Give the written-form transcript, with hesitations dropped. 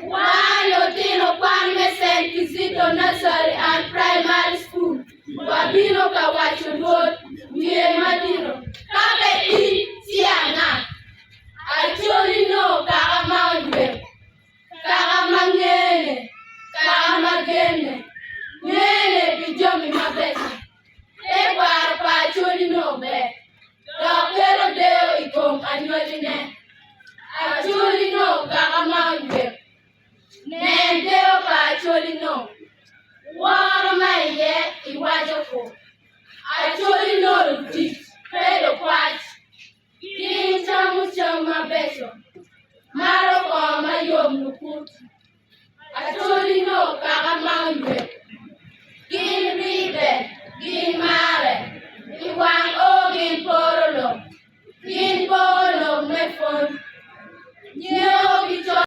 One Lotino Kwame St. Kizito Nursery and Primary School. Wabino Kawachu Road, Mie Madino. Kabe Tiana. Actually no Karamangwe. Karamangene. Karamagene. Nene Bijomi Mabesi. Ewa pa actually no be. Doctor Deo Ikom Annualine. Actually no Karamangwe. Nendeo pa actually no. War my year, Iwajoko. Actually no repeat. Pedo Quatch. King Chamu Chama Beso. Maro